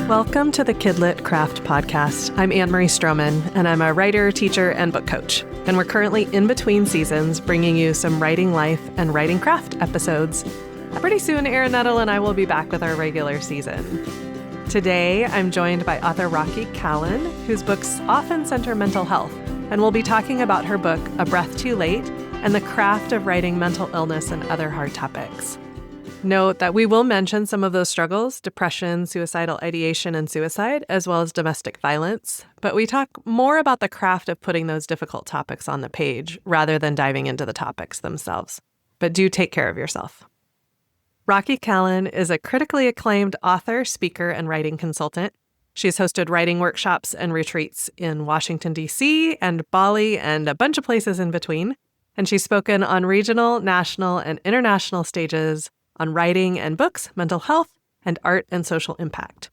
Welcome to the Kidlit Craft Podcast. I'm Anne-Marie Stroman, and I'm a writer, teacher, and book coach. And we're currently in between seasons, bringing you some writing life and writing craft episodes. Pretty soon, Erin Nettle and I will be back with our regular season. Today, I'm joined by author Rocky Callen, whose books often center mental health, and we'll be talking about her book, A Breath Too Late, and the craft of writing mental illness and other hard topics. Note that we will mention some of those struggles: depression, suicidal ideation, and suicide, as well as domestic violence. But we talk more about the craft of putting those difficult topics on the page rather than diving into the topics themselves. But do take care of yourself. Rocky Callen is a critically acclaimed author, speaker, and writing consultant. She's hosted writing workshops and retreats in Washington, D.C., and Bali, and a bunch of places in between. And she's spoken on regional, national, and international stages on writing and books, mental health, and art and social impact.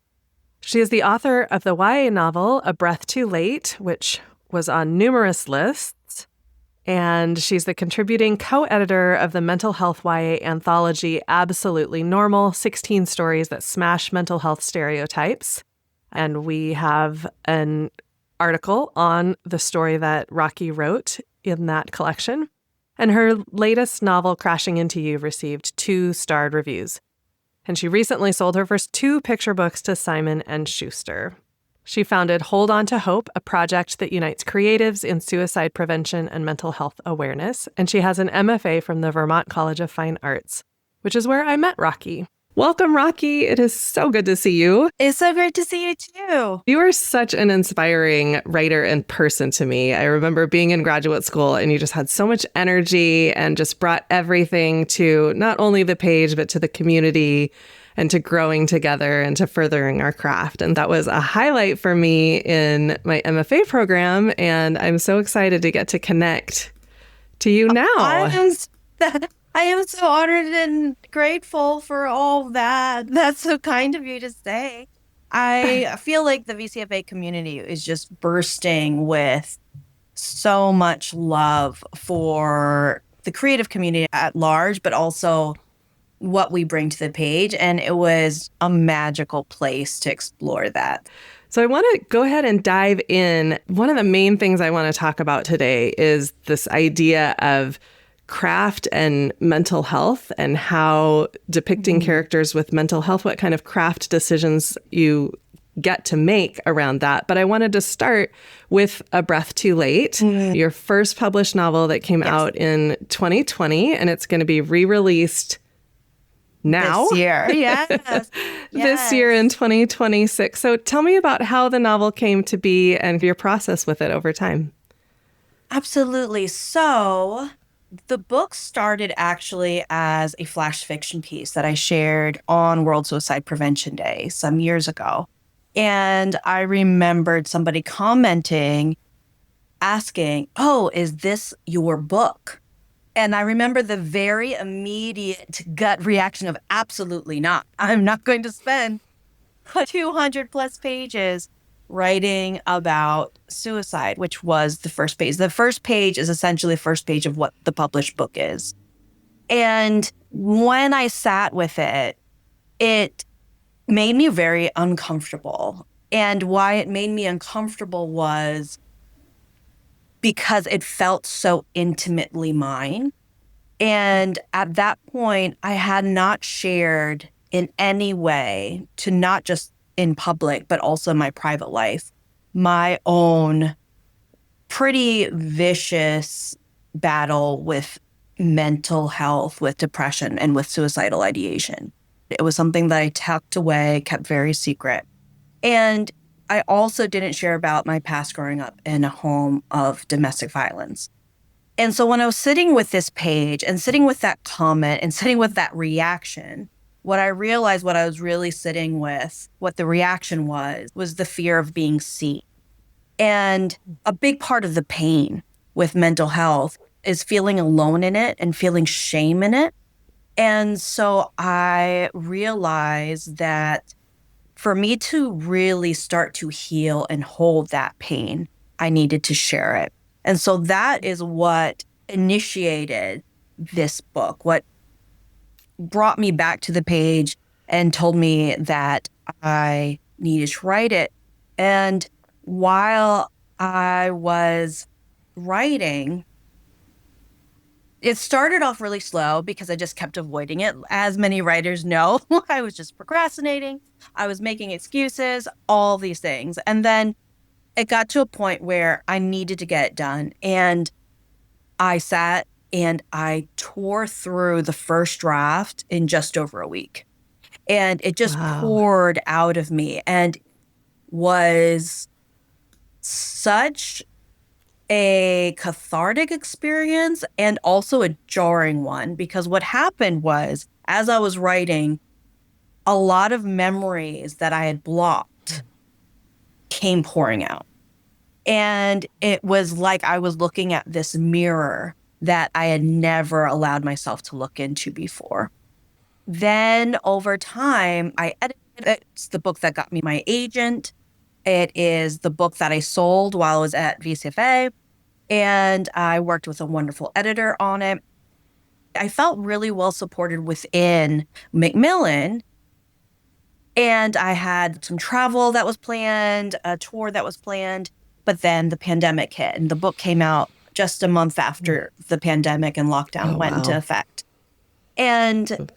She is the author of the YA novel, A Breath Too Late, which was on numerous lists, and she's the contributing co-editor of the mental health YA anthology, Absolutely Normal, 16 stories that smash mental health stereotypes. And we have an article on the story that Rocky wrote in that collection. And her latest novel, Crashing Into You, received 2-starred reviews. And she recently sold her first 2 picture books to Simon & Schuster. She founded Hold On to Hope, a project that unites creatives in suicide prevention and mental health awareness. And she has an MFA from the Vermont College of Fine Arts, which is where I met Rocky. Welcome, Rocky. It is so good to see you. It's so great to see you, too. You are such an inspiring writer and person to me. I remember being in graduate school and you just had so much energy and just brought everything to not only the page, but to the community and to growing together and to furthering our craft. And that was a highlight for me in my MFA program. And I'm so excited to get to connect to you now. I am so honored and grateful for all that. That's so kind of you to say. I feel like the VCFA community is just bursting with so much love for the creative community at large, but also what we bring to the page. And it was a magical place to explore that. So I want to go ahead and dive in. One of the main things I want to talk about today is this idea of craft and mental health and how depicting characters with mental health, what kind of craft decisions you get to make around that. But I wanted to start with A Breath Too Late, your first published novel that came out in 2020, and it's going to be re-released now. This year, yes. This year in 2026. So tell me about how the novel came to be and your process with it over time. Absolutely. So the book started actually as a flash fiction piece that I shared on World Suicide Prevention Day some years ago. And I remembered somebody commenting, asking, "Oh, is this your book?" And I remember the very immediate gut reaction of absolutely not. I'm not going to spend 200 plus pages writing about suicide, which was the first page. The first page is essentially the first page of what the published book is. And when I sat with it, it made me very uncomfortable. And why it made me uncomfortable was because it felt so intimately mine. And at that point, I had not shared in any way, to not just in public, but also my private life, my own pretty vicious battle with mental health, with depression, and with suicidal ideation. It was something that I tucked away, kept very secret. And I also didn't share about my past growing up in a home of domestic violence. And so when I was sitting with this page and sitting with that comment and sitting with that reaction, what I realized, what I was really sitting with, what the reaction was the fear of being seen. And a big part of the pain with mental health is feeling alone in it and feeling shame in it. And so I realized that for me to really start to heal and hold that pain, I needed to share it. And so that is what initiated this book, what brought me back to the page and told me that I needed to write it. And while I was writing, it started off really slow because I just kept avoiding it. As many writers know, I was just procrastinating. I was making excuses, all these things. And then it got to a point where I needed to get it done. And I sat and I tore through the first draft in just over a week. And it just Wow. poured out of me and was such a cathartic experience and also a jarring one, because what happened was, as I was writing, a lot of memories that I had blocked came pouring out. And it was like I was looking at this mirror that I had never allowed myself to look into before. Then over time, I edited it. It's the book that got me my agent. It is the book that I sold while I was at VCFA. And I worked with a wonderful editor on it. I felt really well supported within Macmillan. And I had some travel that was planned, a tour that was planned. But then the pandemic hit, and the book came out just a month after the pandemic and lockdown went into effect. And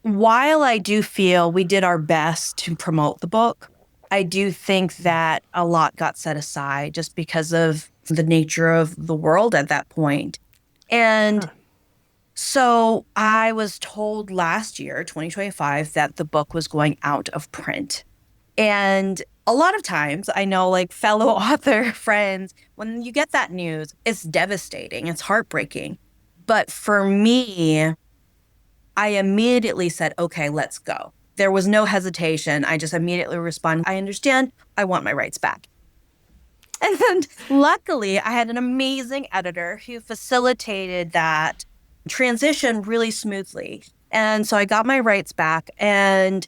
while I do feel we did our best to promote the book, I do think that a lot got set aside just because of the nature of the world at that point. And so I was told last year, 2025, that the book was going out of print. And a lot of times, I know, like, fellow author friends, when you get that news, it's devastating. It's heartbreaking. But for me, I immediately said, okay, let's go. There was no hesitation. I just immediately responded, I understand. I want my rights back. And luckily, I had an amazing editor who facilitated that transition really smoothly. And so I got my rights back, and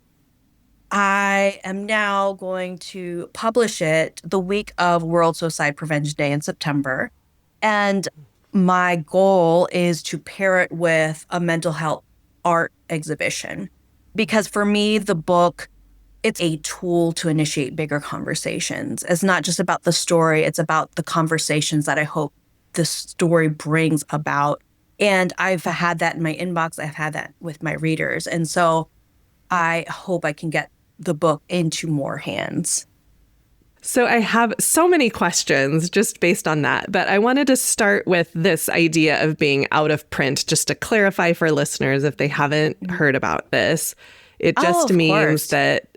I am now going to publish it the week of World Suicide Prevention Day in September. And my goal is to pair it with a mental health art exhibition. Because for me, the book, it's a tool to initiate bigger conversations. It's not just about the story, it's about the conversations that I hope the story brings about. And I've had that in my inbox. I've had that with my readers. And so I hope I can get the book into more hands. So I have so many questions just based on that, but I wanted to start with this idea of being out of print, just to clarify for listeners if they haven't heard about this. It just means that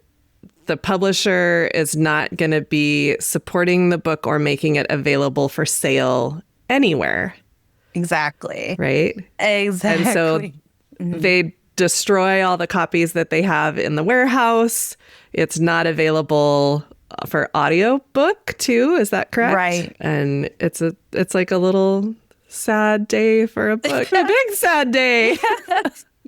the publisher is not going to be supporting the book or making it available for sale anywhere. Exactly. Right? Exactly. And so they destroy all the copies that they have in the warehouse. It's not available for audiobook too. Is that correct? Right. And it's like a little sad day for a book. A big sad day.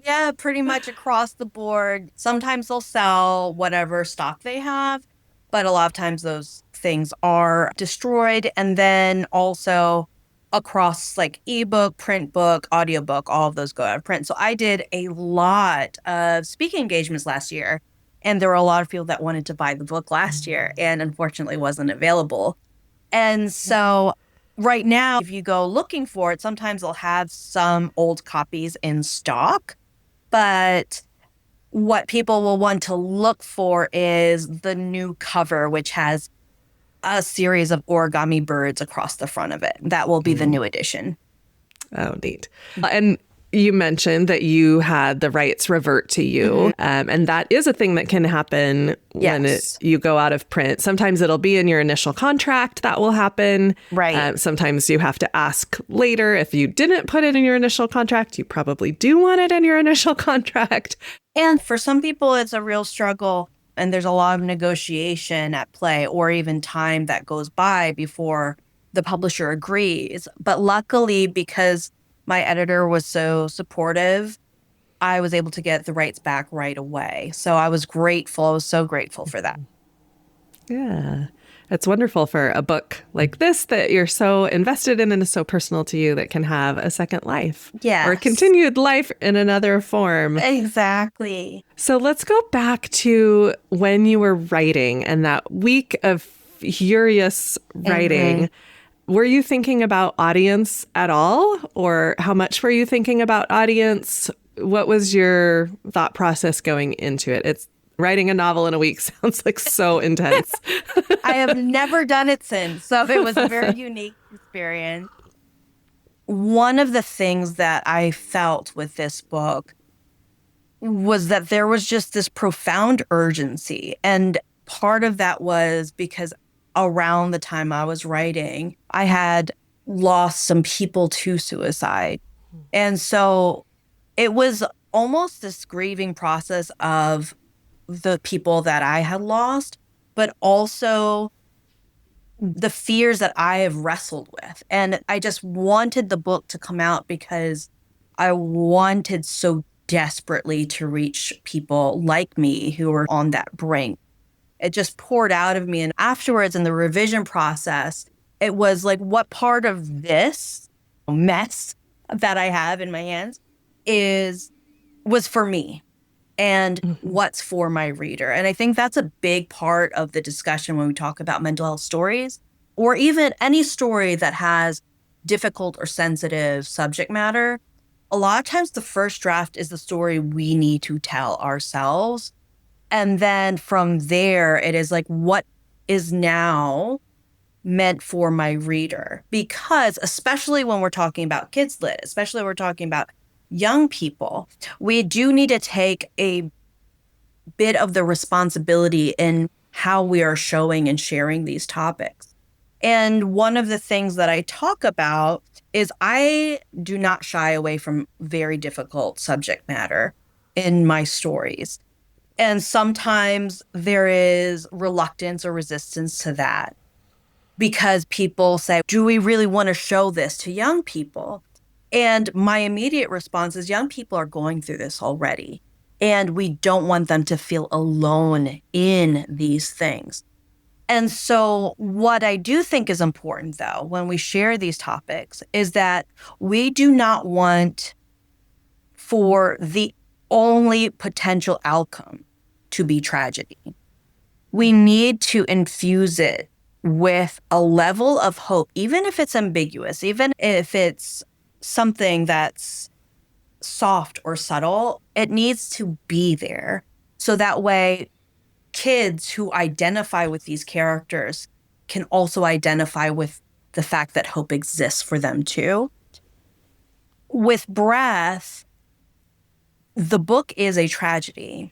Yeah, pretty much across the board. Sometimes they'll sell whatever stock they have, but a lot of times those things are destroyed. And then also across like ebook, print book, audiobook, all of those go out of print. So I did a lot of speaking engagements last year, and there were a lot of people that wanted to buy the book last year and unfortunately wasn't available. And so right now, if you go looking for it, sometimes they'll have some old copies in stock. But what people will want to look for is the new cover, which has a series of origami birds across the front of it. That will be the new edition. Oh, neat. And you mentioned that you had the rights revert to you. And that is a thing that can happen when you go out of print. Sometimes it'll be in your initial contract that will happen. Right. Sometimes you have to ask later. If you didn't put it in your initial contract, you probably do want it in your initial contract. And for some people, it's a real struggle. And there's a lot of negotiation at play, or even time that goes by before the publisher agrees. But luckily, because my editor was so supportive, I was able to get the rights back right away. So I was grateful. I was so grateful for that. Yeah. It's wonderful for a book like this that you're so invested in and is so personal to you that can have a second life or a Yes. continued life in another form. Exactly. So let's go back to when you were writing and that week of furious writing. Were you thinking about audience at all? Or how much were you thinking about audience? What was your thought process going into it? It's writing a novel in a week sounds like so intense. I have never done it since, so it was a very unique experience. One of the things that I felt with this book was that there was just this profound urgency. And part of that was because around the time I was writing, I had lost some people to suicide. And so it was almost this grieving process of the people that I had lost, but also the fears that I have wrestled with. And I just wanted the book to come out because I wanted so desperately to reach people like me who were on that brink. It just poured out of me. And afterwards, in the revision process, it was like, what part of this mess that I have in my hands was for me and what's for my reader. And I think that's a big part of the discussion when we talk about mental health stories, or even any story that has difficult or sensitive subject matter. A lot of times the first draft is the story we need to tell ourselves. And then from there, it is like, what is now meant for my reader? Because especially when we're talking about kids lit, especially when we're talking about young people, we do need to take a bit of the responsibility in how we are showing and sharing these topics. And one of the things that I talk about is I do not shy away from very difficult subject matter in my stories. And sometimes there is reluctance or resistance to that because people say, do we really want to show this to young people? And my immediate response is young people are going through this already. And we don't want them to feel alone in these things. And so what I do think is important, though, when we share these topics is that we do not want for the only potential outcome to be tragedy. We need to infuse it with a level of hope, even if it's ambiguous, even if it's something that's soft or subtle, it needs to be there. So that way, kids who identify with these characters can also identify with the fact that hope exists for them too. With Breath, the book is a tragedy.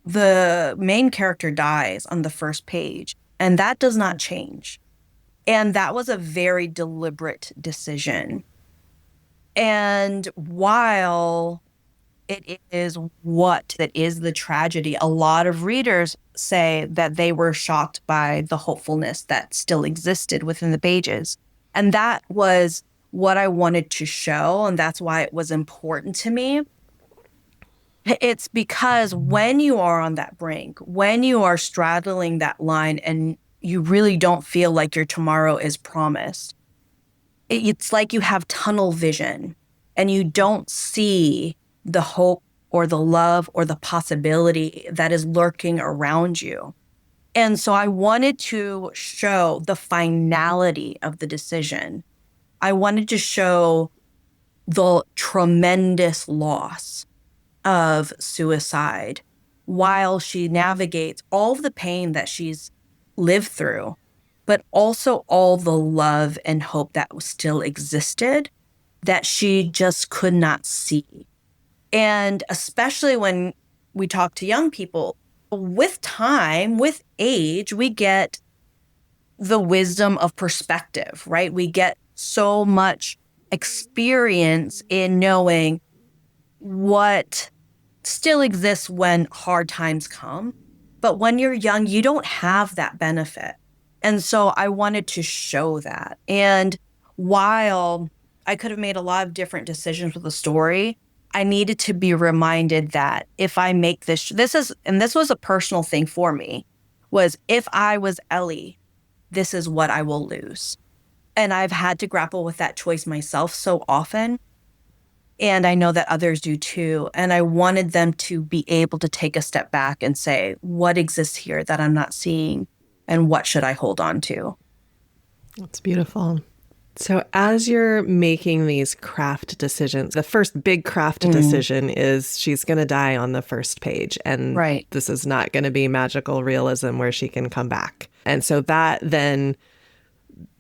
The main character dies on the first page, and that does not change. And that was a very deliberate decision. And while it is what that is the tragedy, a lot of readers say that they were shocked by the hopefulness that still existed within the pages. And that was what I wanted to show, and that's why it was important to me. It's because when you are on that brink, when you are straddling that line and you really don't feel like your tomorrow is promised, it's like you have tunnel vision and you don't see the hope or the love or the possibility that is lurking around you. And so I wanted to show the finality of the decision. I wanted to show the tremendous loss of suicide while she navigates all of the pain that she's lived through, but also all the love and hope that still existed that she just could not see. And especially when we talk to young people, with time, with age, we get the wisdom of perspective, right? We get so much experience in knowing what still exists when hard times come. But when you're young, you don't have that benefit. And so I wanted to show that. And while I could have made a lot of different decisions with the story, I needed to be reminded that if I make this was a personal thing for me, was if I was Ellie this is what I will lose. And I've had to grapple with that choice myself so often. And I know that others do too. And I wanted them to be able to take a step back and say, what exists here that I'm not seeing? And what should I hold on to? That's beautiful. So as you're making these craft decisions, the first big craft decision is she's going to die on the first page. And this is not going to be magical realism where she can come back. And so that then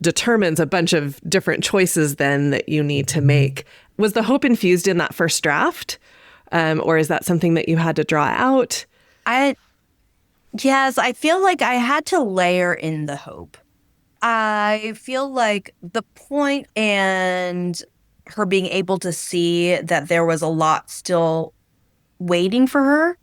determines a bunch of different choices then that you need to make. Was the hope infused in that first draft? Or is that something that you had to draw out? Yes, I feel like I had to layer in the hope. I feel like the point and her being able to see that there was a lot still waiting for her,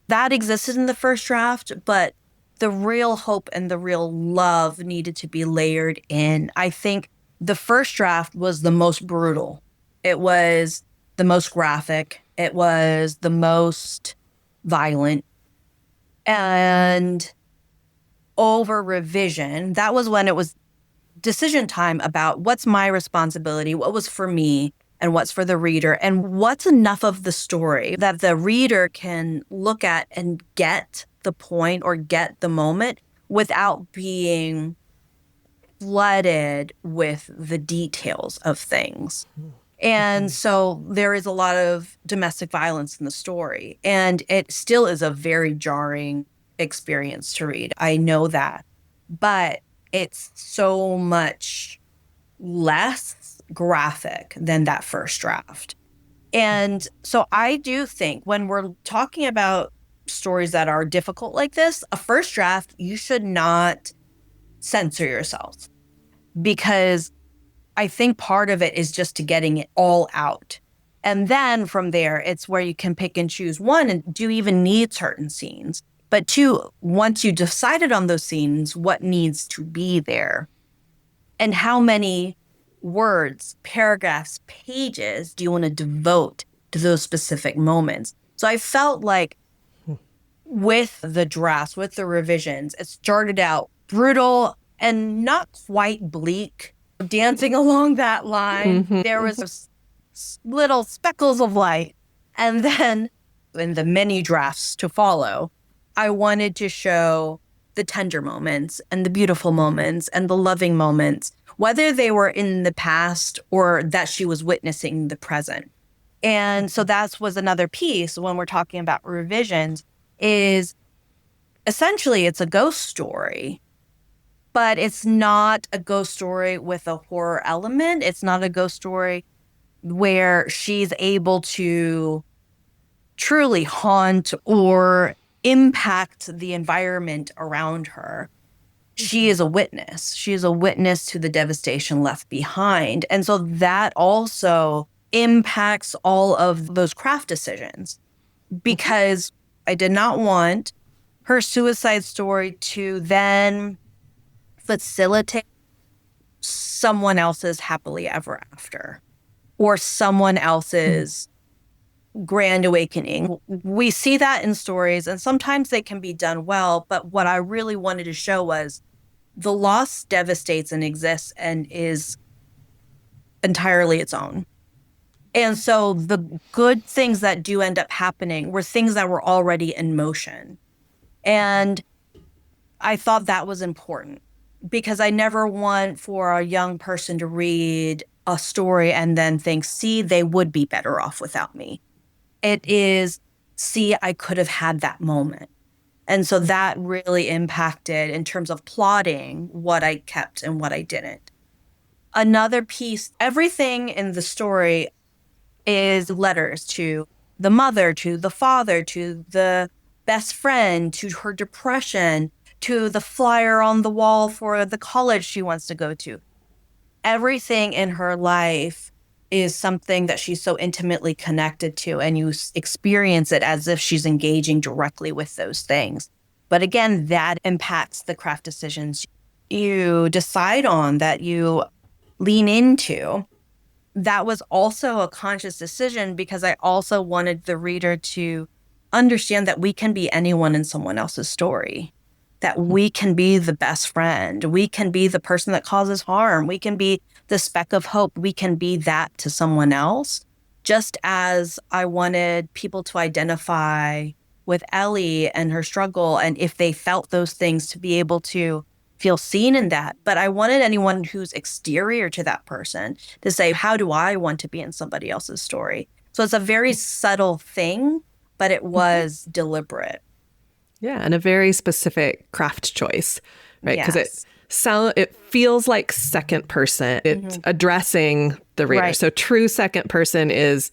that existed in the first draft, but the real hope and the real love needed to be layered in. I think the first draft was the most brutal. It was the most graphic. It was the most violent. And over revision, that was when it was decision time about what's my responsibility, what was for me, and what's for the reader, and what's enough of the story that the reader can look at and get the point or get the moment without being flooded with the details of things. And so there is a lot of domestic violence in the story, and it still is a very jarring experience to read. I know that, but it's so much less graphic than that first draft. And so I do think when we're talking about stories that are difficult like this, a first draft, you should not censor yourself, because I think part of it is just to getting it all out. And then from there, it's where you can pick and choose. One, and do you even need certain scenes? But two, once you decided on those scenes, what needs to be there? And how many words, paragraphs, pages do you want to devote to those specific moments? So I felt like with the drafts, with the revisions, it started out brutal and not quite bleak, dancing along that line. There was little speckles of light. And then in the many drafts to follow, I wanted to show the tender moments and the beautiful moments and the loving moments, whether they were in the past or that she was witnessing the present. And so that was another piece when we're talking about revisions, is essentially it's a ghost story, but it's not a ghost story with a horror element. It's not a ghost story where she's able to truly haunt or impact the environment around her. She is a witness. She is a witness to the devastation left behind. And so that also impacts all of those craft decisions, because I did not want her suicide story to then facilitate someone else's happily ever after or someone else's grand awakening. We see that in stories, and sometimes they can be done well. But what I really wanted to show was the loss devastates and exists and is entirely its own. And so the good things that do end up happening were things that were already in motion. And I thought that was important, because I never want for a young person to read a story and then think, see, they would be better off without me. It is, see, I could have had that moment. And so that really impacted in terms of plotting what I kept and what I didn't. Another piece, everything in the story is letters to the mother, to the father, to the best friend, to her depression, to the flyer on the wall for the college she wants to go to. Everything in her life is something that she's so intimately connected to, and you experience it as if she's engaging directly with those things. But again, that impacts the craft decisions you decide on, that you lean into. That was also a conscious decision, because I also wanted the reader to understand that we can be anyone in someone else's story. that we can be the best friend. We can be the person that causes harm. We can be the speck of hope. We can be that to someone else. Just as I wanted people to identify with Ellie and her struggle, and if they felt those things, to be able to feel seen in that. But I wanted anyone who's exterior to that person to say, how do I want to be in somebody else's story? So it's a very subtle thing, but it was deliberate. Yeah, and a very specific craft choice, right? Because Yes. it feels like second person. It's addressing the reader. Right. So true second person is,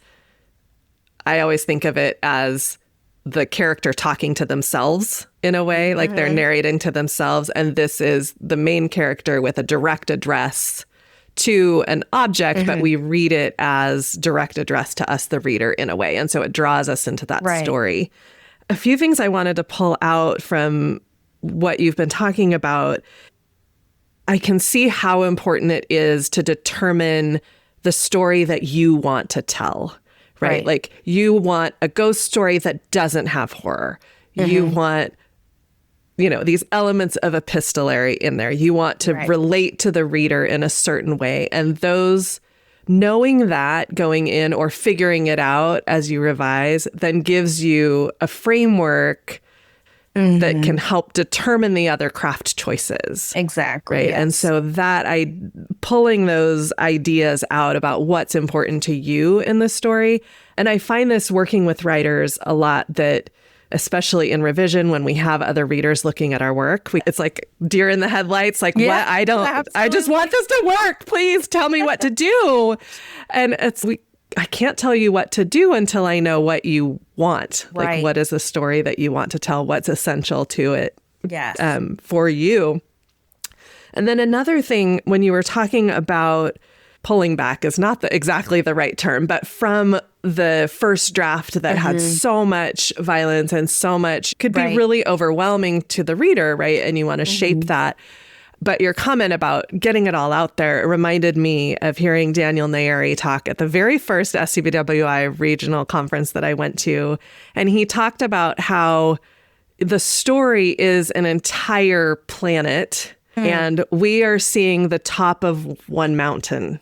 I always think of it as the character talking to themselves in a way, like they're narrating to themselves. And this is the main character with a direct address to an object, but we read it as direct address to us, the reader, in a way. And so it draws us into that story. A few things I wanted to pull out from what you've been talking about. I can see how important it is to determine the story that you want to tell, right? Like you want a ghost story that doesn't have horror. You want, these elements of epistolary in there. You want to relate to the reader in a certain way. And knowing that going in or figuring it out as you revise then gives you a framework that can help determine the other craft choices. Exactly. Right. Yes. And so pulling those ideas out about what's important to you in the story. And I find this working with writers a lot, that especially in revision, when we have other readers looking at our work, it's like deer in the headlights, like, what? I just want this to work. Please tell me what to do. And I can't tell you what to do until I know what you want. Like, what is the story that you want to tell? What's essential to it for you? And then another thing, when you were talking about pulling back is not exactly the right term, but from the first draft that had so much violence and so much could be really overwhelming to the reader, right? And you want to shape that. But your comment about getting it all out there reminded me of hearing Daniel Nayeri talk at the very first SCBWI regional conference that I went to. And he talked about how the story is an entire planet and we are seeing the top of one mountain.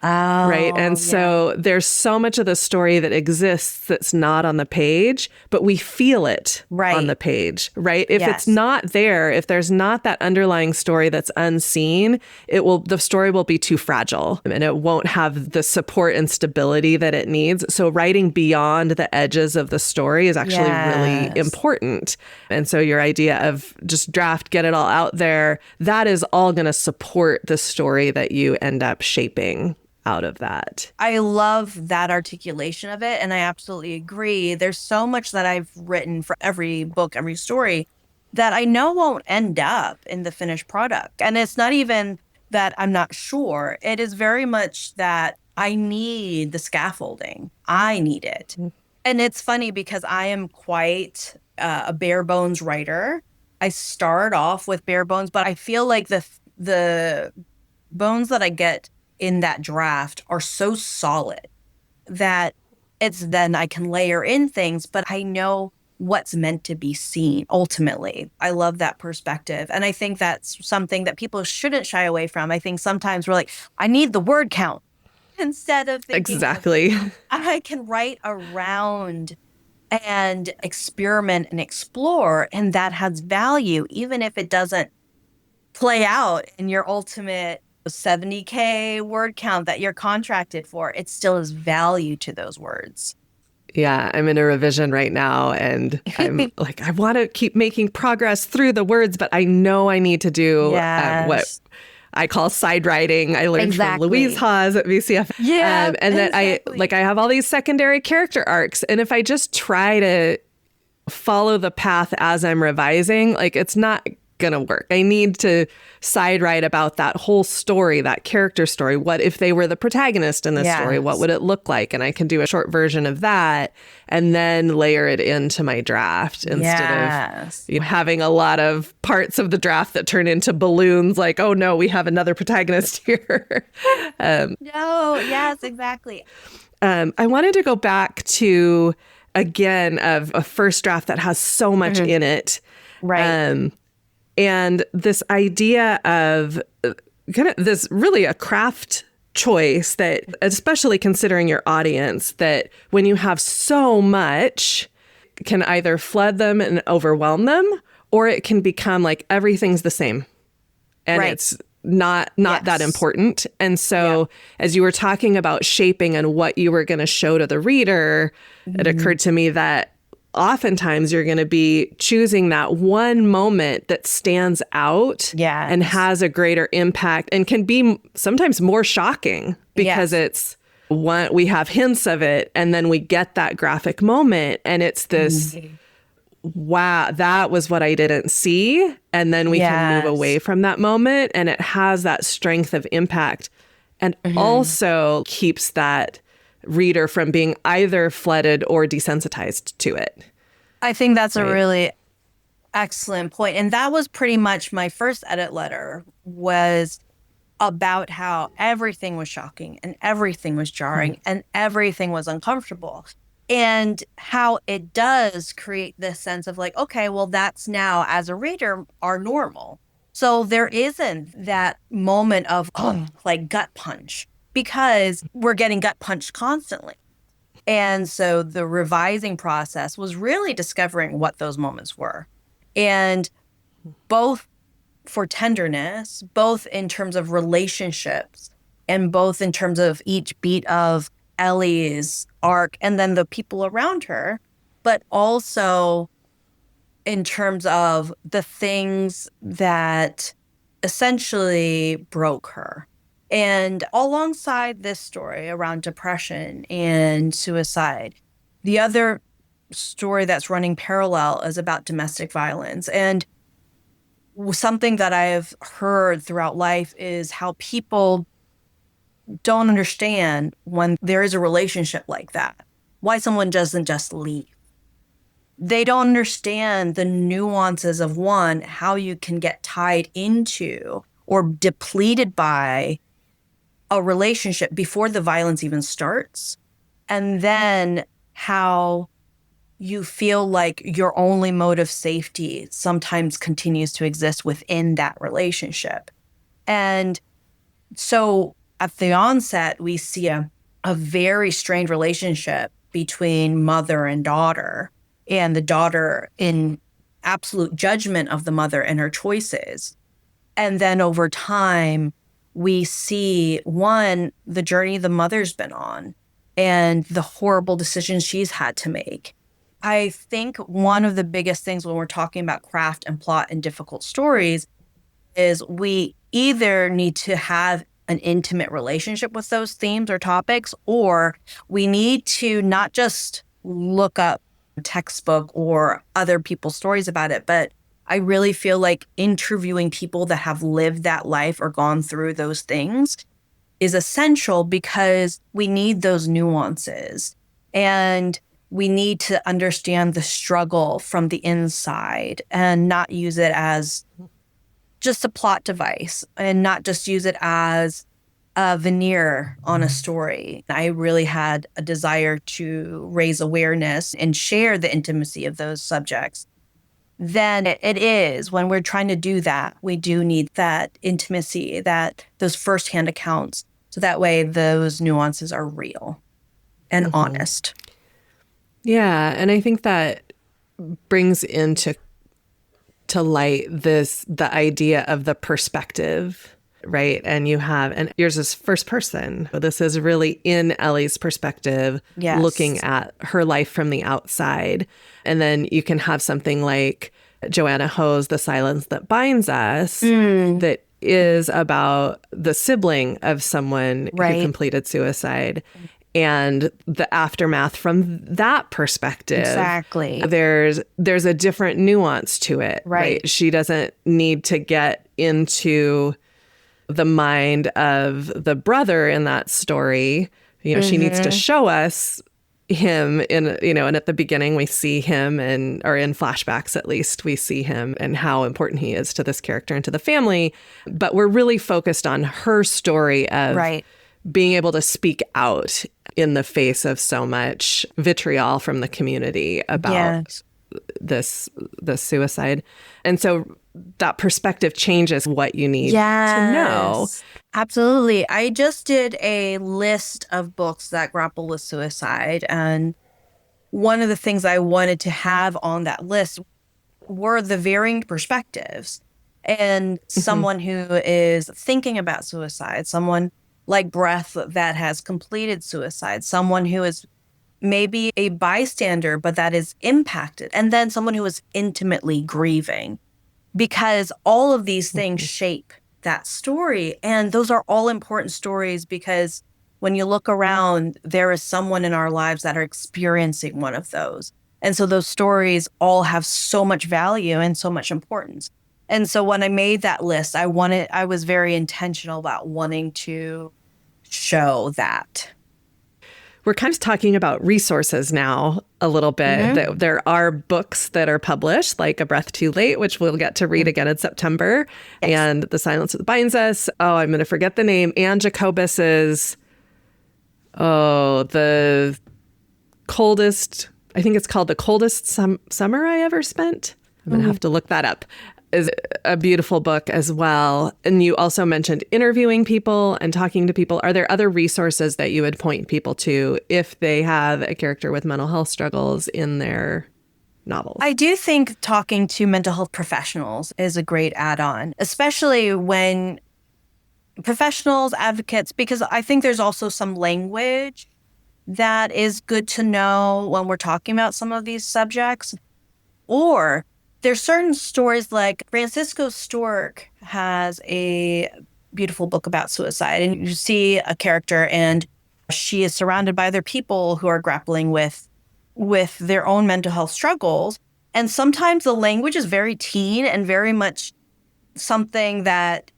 Right. And so there's so much of the story that exists that's not on the page, but we feel it on the page. Right. If it's not there, if there's not that underlying story that's unseen, the story will be too fragile and it won't have the support and stability that it needs. So writing beyond the edges of the story is actually really important. And so your idea of just draft, get it all out there, that is all going to support the story that you end up shaping out of that. I love that articulation of it. And I absolutely agree. There's so much that I've written for every book, every story that I know won't end up in the finished product. And it's not even that I'm not sure. It is very much that I need the scaffolding. I need it. And it's funny because I am quite a bare bones writer. I start off with bare bones, but I feel like the bones that I get in that draft are so solid that it's then I can layer in things, but I know what's meant to be seen ultimately. I love that perspective. And I think that's something that people shouldn't shy away from. I think sometimes we're like, I need the word count instead of thinking I can write around and experiment and explore, and that has value, even if it doesn't play out in your ultimate 70K word count that you're contracted for. It still is value to those words. Yeah, I'm in a revision right now and I'm like, I want to keep making progress through the words, but I know I need to do what I call side writing. I learned from Louise Haas at VCF. And that I have all these secondary character arcs. And if I just try to follow the path as I'm revising, like it's not gonna work. I need to side write about that whole story, that character story. What if they were the protagonist in the story? What would it look like? And I can do a short version of that and then layer it into my draft instead of having a lot of parts of the draft that turn into balloons like, oh no, we have another protagonist here. Exactly. I wanted to go back to, again, of a first draft that has so much in it. And this idea of kind of this really a craft choice that, especially considering your audience, that when you have so much, can either flood them and overwhelm them, or it can become like everything's the same and it's not that important. And so as you were talking about shaping and what you were going to show to the reader, it occurred to me that oftentimes you're going to be choosing that one moment that stands out and has a greater impact and can be sometimes more shocking because it's one, we have hints of it and then we get that graphic moment and it's this, wow, that was what I didn't see. And then we can move away from that moment and it has that strength of impact and also keeps that reader from being either flooded or desensitized to it. I think that's a really excellent point. And that was pretty much my first edit letter, was about how everything was shocking and everything was jarring and everything was uncomfortable. And how it does create this sense of like, okay, well, that's now as a reader our normal. So there isn't that moment of like gut punch, because we're getting gut punched constantly. And so the revising process was really discovering what those moments were. And both for tenderness, both in terms of relationships, and both in terms of each beat of Ellie's arc and then the people around her, but also in terms of the things that essentially broke her. And alongside this story around depression and suicide, the other story that's running parallel is about domestic violence. And something that I've heard throughout life is how people don't understand when there is a relationship like that, why someone doesn't just leave. They don't understand the nuances of, one, how you can get tied into or depleted by a relationship before the violence even starts, and then how you feel like your only mode of safety sometimes continues to exist within that relationship. And so at the onset, we see a very strained relationship between mother and daughter, and the daughter in absolute judgment of the mother and her choices. And then over time, we see, one, the journey the mother's been on and the horrible decisions she's had to make. I think one of the biggest things when we're talking about craft and plot and difficult stories is we either need to have an intimate relationship with those themes or topics, or we need to not just look up textbook or other people's stories about it, but I really feel like interviewing people that have lived that life or gone through those things is essential, because we need those nuances and we need to understand the struggle from the inside and not use it as just a plot device and not just use it as a veneer on a story. I really had a desire to raise awareness and share the intimacy of those subjects. Then it is, when we're trying to do that, we do need that intimacy, that those firsthand accounts, so that way those nuances are real and honest. Yeah, and I think that brings into light the idea of the perspective, right? And yours is first person. This is really in Ellie's perspective, looking at her life from the outside. And then you can have something like Joanna Ho's The Silence That Binds Us, that is about the sibling of someone who completed suicide. And the aftermath from that perspective. Exactly. There's a different nuance to it, right? She doesn't need to get into the mind of the brother in that story. You know, she needs to show us him and at the beginning we see him or in flashbacks, at least we see him and how important he is to this character and to the family. But we're really focused on her story of being able to speak out in the face of so much vitriol from the community about this suicide. And so that perspective changes what you need to know. Absolutely. I just did a list of books that grapple with suicide. And one of the things I wanted to have on that list were the varying perspectives. And someone who is thinking about suicide, someone like Breath that has completed suicide, someone who is maybe a bystander, but that is impacted, and then someone who is intimately grieving, because all of these things shape that story. And those are all important stories because when you look around, there is someone in our lives that are experiencing one of those. And so those stories all have so much value and so much importance. And so when I made that list, I was very intentional about wanting to show that. We're kind of talking about resources now a little bit. There are books that are published, like A Breath Too Late, which we'll get to read again in September, and The Silence That Binds Us. Oh, I'm going to forget the name. Anne Jacobus's, the coldest, I think it's called The Coldest Summer I Ever Spent. I'm going to have to look that up. Is a beautiful book as well. And you also mentioned interviewing people and talking to people. Are there other resources that you would point people to if they have a character with mental health struggles in their novels? I do think talking to mental health professionals is a great add-on, especially when professionals, advocates, because I think there's also some language that is good to know when we're talking about some of these subjects. Or there's certain stories, like Francisco Stork has a beautiful book about suicide, and you see a character and she is surrounded by other people who are grappling with their own mental health struggles. And sometimes the language is very teen and very much something that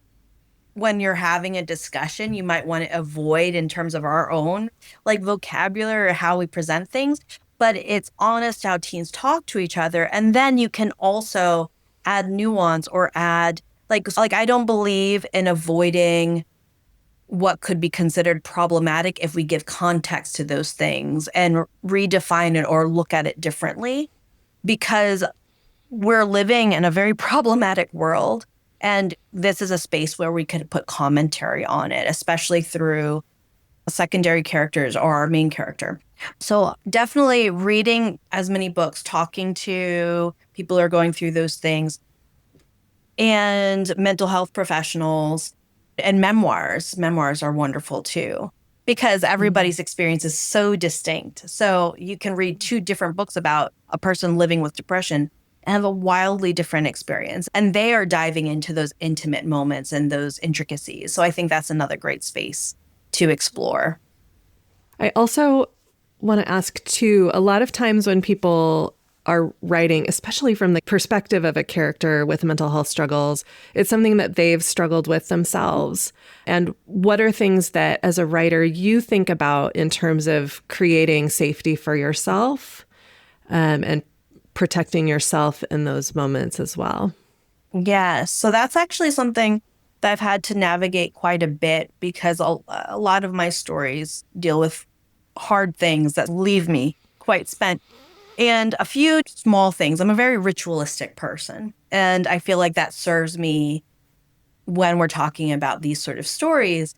when you're having a discussion, you might want to avoid in terms of our own like vocabulary or how we present things. But it's honest how teens talk to each other. And then you can also add nuance or add like I don't believe in avoiding what could be considered problematic if we give context to those things and redefine it or look at it differently, because we're living in a very problematic world. And this is a space where we could put commentary on it, especially through secondary characters or our main character. So definitely reading as many books, talking to people who are going through those things, and mental health professionals, and memoirs. Memoirs are wonderful too, because everybody's experience is so distinct. So you can read two different books about a person living with depression and have a wildly different experience. And they are diving into those intimate moments and those intricacies. So I think that's another great space to explore. I also want to ask too, a lot of times when people are writing, especially from the perspective of a character with mental health struggles, it's something that they've struggled with themselves. And what are things that as a writer you think about in terms of creating safety for yourself and protecting yourself in those moments as well? Yes. So that's actually something that I've had to navigate quite a bit, because a lot of my stories deal with hard things that leave me quite spent. And a few small things. I'm a very ritualistic person, and I feel like that serves me when we're talking about these sort of stories,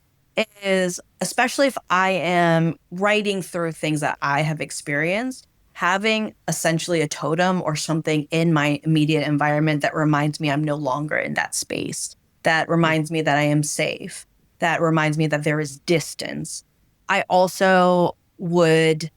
is especially if I am writing through things that I have experienced, having essentially a totem or something in my immediate environment that reminds me I'm no longer in that space, that reminds me that I am safe, that reminds me that there is distance. I also would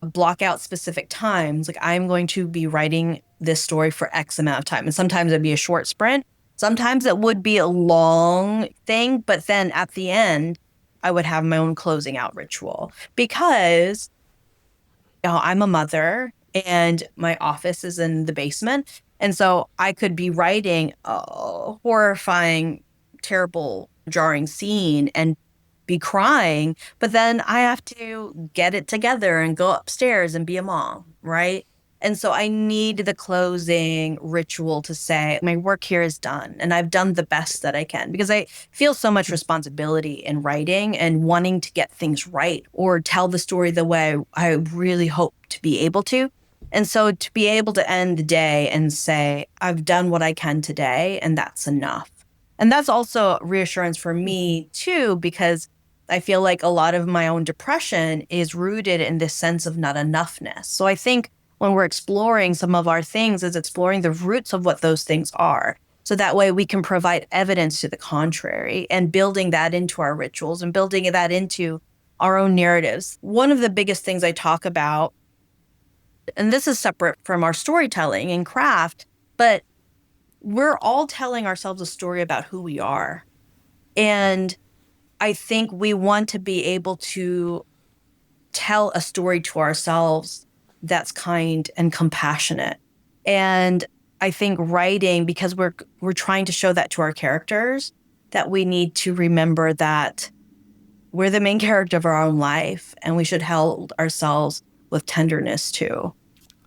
block out specific times. Like, I'm going to be writing this story for X amount of time. And sometimes it'd be a short sprint. Sometimes it would be a long thing. But then at the end, I would have my own closing out ritual, because I'm a mother and my office is in the basement. And so I could be writing a horrifying, terrible, jarring scene and be crying, but then I have to get it together and go upstairs and be a mom, right? And so I need the closing ritual to say, my work here is done and I've done the best that I can, because I feel so much responsibility in writing and wanting to get things right or tell the story the way I really hope to be able to. And so to be able to end the day and say, I've done what I can today, and that's enough. And that's also reassurance for me too, because I feel like a lot of my own depression is rooted in this sense of not enoughness. So I think when we're exploring some of our things, is exploring the roots of what those things are. So that way we can provide evidence to the contrary and building that into our rituals and building that into our own narratives. One of the biggest things I talk about, and this is separate from our storytelling and craft, but we're all telling ourselves a story about who we are. And I think we want to be able to tell a story to ourselves that's kind and compassionate. And I think writing, because we're trying to show that to our characters, that we need to remember that we're the main character of our own life and we should hold ourselves with tenderness too.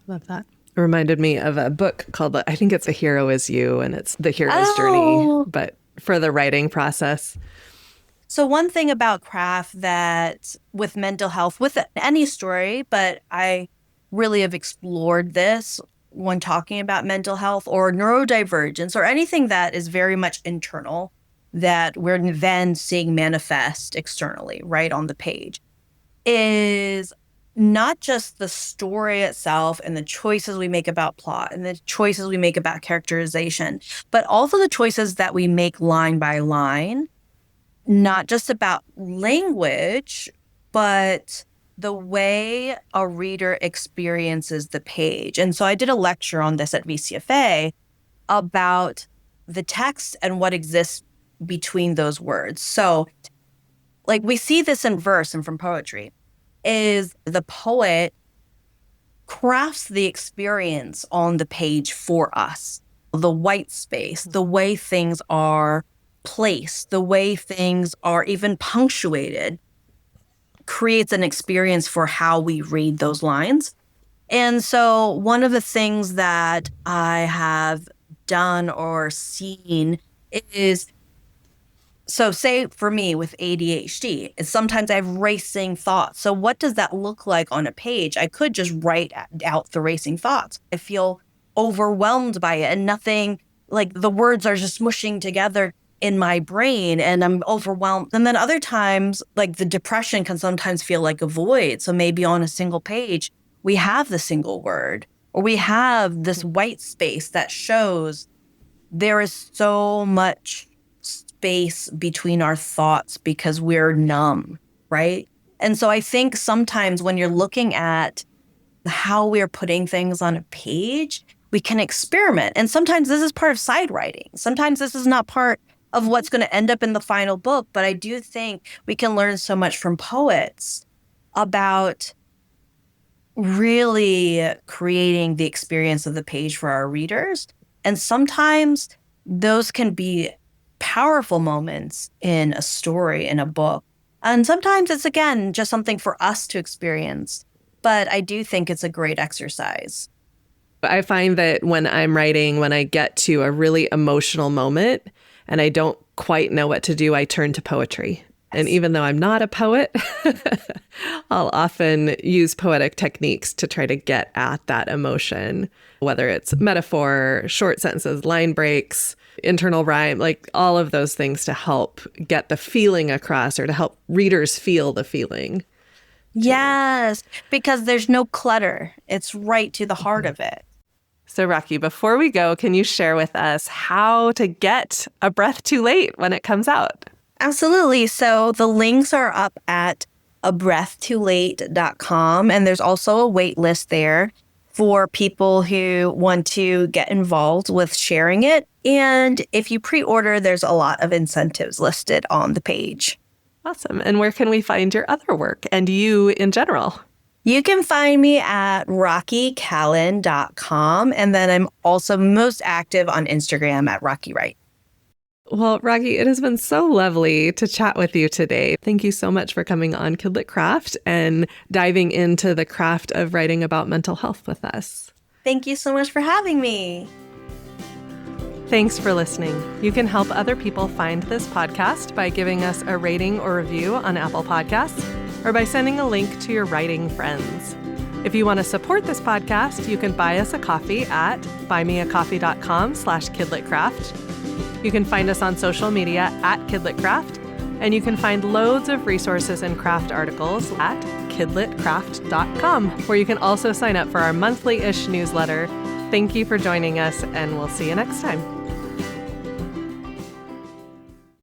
Love that. It reminded me of a book called, I think it's A Hero Is You, and it's the hero's journey, but for the writing process. So one thing about craft that with mental health, with any story, but I really have explored this when talking about mental health or neurodivergence or anything that is very much internal that we're then seeing manifest externally, right on the page, is not just the story itself and the choices we make about plot and the choices we make about characterization, but also the choices that we make line by line, not just about language, but the way a reader experiences the page. And so I did a lecture on this at VCFA about the text and what exists between those words. So like we see this in verse and from poetry, is the poet crafts the experience on the page for us. The white space, the way things are placed, the way things are even punctuated creates an experience for how we read those lines. And so one of the things that I have done or seen is, so say for me with ADHD, is sometimes I have racing thoughts. So what does that look like on a page? I could just write out the racing thoughts. I feel overwhelmed by it and nothing, like the words are just smushing together in my brain and I'm overwhelmed. And then other times, like the depression can sometimes feel like a void. So maybe on a single page, we have the single word or we have this white space that shows there is so much space between our thoughts because we're numb, right? And so I think sometimes when you're looking at how we're putting things on a page, we can experiment. And sometimes this is part of side writing. Sometimes this is not part of what's going to end up in the final book. But I do think we can learn so much from poets about really creating the experience of the page for our readers. And sometimes those can be powerful moments in a story, in a book. And sometimes it's, again, just something for us to experience. But I do think it's a great exercise. I find that when I'm writing, when I get to a really emotional moment and I don't quite know what to do, I turn to poetry. And even though I'm not a poet, I'll often use poetic techniques to try to get at that emotion, whether it's metaphor, short sentences, line breaks, internal rhyme, like all of those things to help get the feeling across or to help readers feel the feeling. Yes, because there's no clutter. It's right to the heart of it. So Rocky, before we go, can you share with us how to get A Breath Too Late when it comes out? Absolutely. So the links are up at abreathtoolate.com. And there's also a wait list there for people who want to get involved with sharing it. And if you pre-order, there's a lot of incentives listed on the page. Awesome. And where can we find your other work and you in general? You can find me at rockycallen.com. And then I'm also most active on Instagram at rockywrite. Well, Rocky, it has been so lovely to chat with you today. Thank you so much for coming on Kidlit Craft and diving into the craft of writing about mental health with us. Thank you so much for having me. Thanks for listening. You can help other people find this podcast by giving us a rating or review on Apple Podcasts or by sending a link to your writing friends. If you want to support this podcast, you can buy us a coffee at buymeacoffee.com/kidlitcraft. You can find us on social media at kidlitcraft, and you can find loads of resources and craft articles at kidlitcraft.com, where you can also sign up for our monthly-ish newsletter. Thank you for joining us, and we'll see you next time.